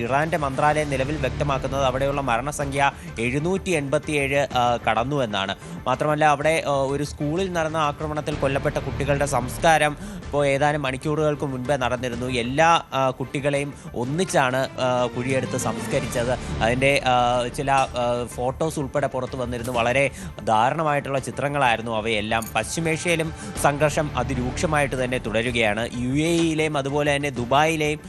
ഇറാന്റെ മന്ത്രാലയം നിലവിൽ വ്യക്തമാക്കുന്നത് അവിടെയുള്ള മരണസംഖ്യ 787 കടന്നു എന്നാണ്. മാത്രമല്ല അവിടെ ഒരു സ്കൂളിൽ നടന്ന ആക്രമണത്തിൽ കൊല്ലപ്പെട്ട കുട്ടികളുടെ സംസ്കാരം ഇപ്പോൾ ഏതാനും മണിക്കൂറുകൾക്ക് മുൻപേ നടന്നിരുന്നു. എല്ലാ കുട്ടികളെയും ഒന്നിച്ചാണ് കുഴിയെടുത്ത് സംസ്കരിച്ചത്. അതിൻ്റെ ചില ഫോട്ടോസ് ഉൾപ്പെടെ പുറത്തു വന്നിരുന്നു. വളരെ ദാരുണമായിട്ടുള്ള ചിത്രങ്ങളായിരുന്നു അവയെല്ലാം. പശ്ചിമേഷ്യയിലും സംഘർഷം അതിരൂക്ഷമായിട്ട് തന്നെ തുടരുകയാണ്. UAE-യിലെയും അതുപോലെ തന്നെ ദുബായിലെയും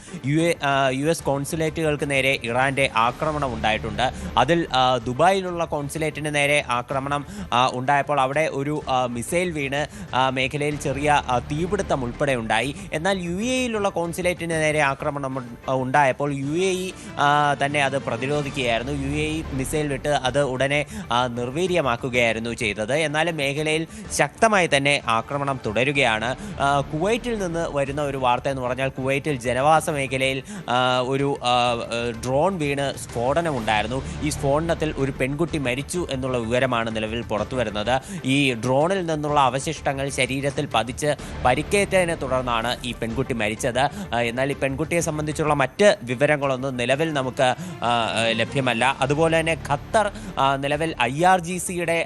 US കോൺസുലേറ്റുകൾക്ക് നേരെ ഇറാന്റെ ആക്രമണം ഉണ്ടായിട്ടുണ്ട്. അതിൽ ദുബായിലുള്ള കോൺസുലേറ്റിന് നേരെ ആക്രമണം ഉണ്ടായപ്പോൾ അവിടെ ഒരു മിസൈൽ വീണ് മേഖലയിൽ ചെറിയ തീപിടുത്തം ഉൾപ്പെടെ ഉണ്ടായി. എന്നാൽ UAE-യിലുള്ള കോൺസുലേറ്റിന് നേരെ ആക്രമണം ഉണ്ടായപ്പോൾ UAE തന്നെ അത് പ്രതിരോധിക്കുകയായിരുന്നു. UAE മിസൈൽ വിട്ട് അത് ഉടനെ നിർവീര്യമാക്കുകയായിരുന്നു ചെയ്തത്. എന്നാലും മേഖലയിൽ ശക്തമായി തന്നെ ആക്രമണം തുടരുകയാണ്. കുവൈറ്റിൽ നിന്ന് വരുന്ന ഒരു വാർത്ത എന്ന് പറഞ്ഞാൽ കുവൈറ്റിൽ ജനവാസ മേഖലയിൽ ഒരു ഡ്രോൺ വീണ് സ്ഫോടനമുണ്ടായിരുന്നു. ഈ സ്ഫോടനത്തിൽ ഒരു പെൺകുട്ടി മരിച്ചു എന്നുള്ള വിവരമാണ് നിലവിൽ പുറത്തു വരുന്നത്. ഈ ഡ്രോണിൽ നിന്നുള്ള അവശിഷ്ടങ്ങൾ ശരീരത്തിൽ പതിച്ച് പരിക്കേറ്റതിനെ തുടർന്നാണ് ഈ പെൺകുട്ടി മരിച്ചത്. എന്നാൽ ഈ പെൺകുട്ടിയെ സംബന്ധിച്ചുള്ള മറ്റ് വിവരങ്ങളൊന്നും നിലവിൽ നമുക്ക് ലഭ്യമല്ല. അതുപോലെ തന്നെ ഖത്തർ നിലവിൽ IRGCയുടെ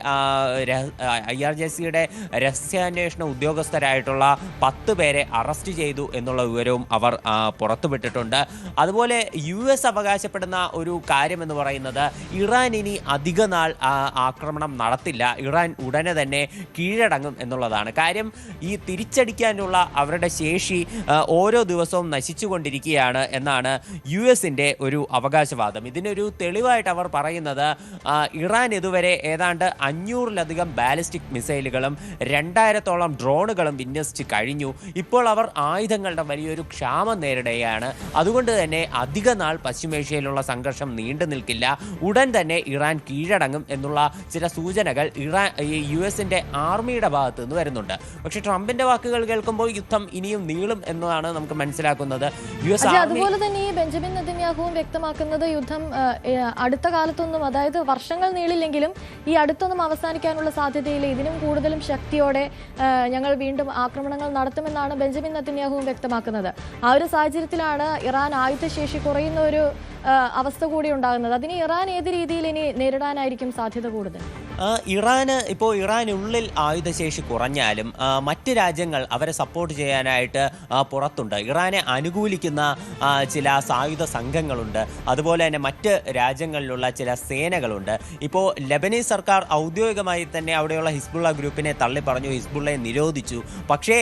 രഹസ്യാന്വേഷണ ഉദ്യോഗസ്ഥരായിട്ടുള്ള 10 പേരെ അറസ്റ്റ് ചെയ്തു എന്നുള്ള വിവരവും അവർ പുറത്തുവിട്ടിട്ടുണ്ട്. അതുപോലെ US അവകാശപ്പെടുന്ന ഒരു കാര്യമെന്ന് പറയുന്നത് ഇറാൻ ഇനി അധിക നാൾ ആക്രമണം നടത്തില്ല, ഇറാൻ ഉടനെ തന്നെ കീഴടങ്ങും എന്നുള്ളതാണ്. കാര്യം ഈ തിരിച്ചടിക്കാനുള്ള അവരുടെ ശേഷി ഓരോ ദിവസവും നശിച്ചുകൊണ്ടിരിക്കുകയാണ് എന്നാണ് US-ന്റെ ഒരു അവകാശവാദം. ഇതിനൊരു തെളിവായിട്ട് അവർ പറയുന്നത് ഇറാൻ ഇതുവരെ ഏതാണ്ട് 500-ലധികം ബാലിസ്റ്റിക് മിസൈലുകളും 2000-ഓളം ഡ്രോണുകളും വിന്യസിച്ച് കഴിഞ്ഞു. ഇപ്പോൾ അവർ ആയുധങ്ങളുടെ വലിയൊരു ക്ഷാമം നേരിടുകയാണ്. അതുകൊണ്ട് തന്നെ അധിക നാൾ പശ്ചിമേഷ്യയിലുള്ള സംഘർഷം നീണ്ടു നിൽക്കില്ല, ഉടൻ തന്നെ ഇറാൻ കീഴടങ്ങും എന്നുള്ള ചില സൂചനകൾ US-ന്റെ ആർമിയുടെ ഭാഗത്ത് നിന്ന് വരുന്നുണ്ട്. പക്ഷെ ട്രംപിന്റെ വാക്കുകൾ കേൾക്കുമ്പോൾ യുദ്ധം ഇനിയും നീളും എന്നതാണ് നമുക്ക് മനസ്സിലാക്കുന്നത്. അതുപോലെ തന്നെ ഈ ബെഞ്ചമിൻ നെതന്യാഹുവും വ്യക്തമാക്കുന്നത് യുദ്ധം അടുത്ത കാലത്തൊന്നും, അതായത് വർഷങ്ങൾ നീളില്ലെങ്കിലും ഈ അടുത്തൊന്നും അവസാനിക്കാനുള്ള സാധ്യതയില്ല, ഇതിനും കൂടുതലും ശക്തിയോടെ ഞങ്ങൾ വീണ്ടും ആക്രമണങ്ങൾ നടത്തുമെന്നാണ് ബെഞ്ചമിൻ നെതന്യാഹുവും വ്യക്തമാക്കുന്നത്. ആ ഒരു സാഹചര്യത്തിലാണ് ഇറാൻ ആയുധശേഷി കുറയുന്ന ഒരു അവസ്ഥ കൂടി ഉണ്ടാകുന്നത്. അതിന് ഇറാൻ ഏത് രീതിയിൽ ഇനി നേരിടാനായിരിക്കും സാധ്യത കൂടുതൽ? ഇറാനുള്ളിൽ ആയുധശേഷി കുറഞ്ഞാലും മറ്റ് രാജ്യങ്ങൾ അവരെ സപ്പോർട്ട് ചെയ്യാനായിട്ട് പുറത്തുണ്ട്. ഇറാനെ അനുകൂലിക്കുന്ന ചില സായുധ സംഘങ്ങളുണ്ട്. അതുപോലെ തന്നെ മറ്റ് രാജ്യങ്ങളിലുള്ള ചില സേനകളുണ്ട്. ഇപ്പോൾ ലെബനീസ് സർക്കാർ ഔദ്യോഗികമായി തന്നെ അവിടെയുള്ള ഹിസ്ബുള്ള ഗ്രൂപ്പിനെ തള്ളിപ്പറഞ്ഞു, ഹിസ്ബുള്ളയെ നിരോധിച്ചു. പക്ഷേ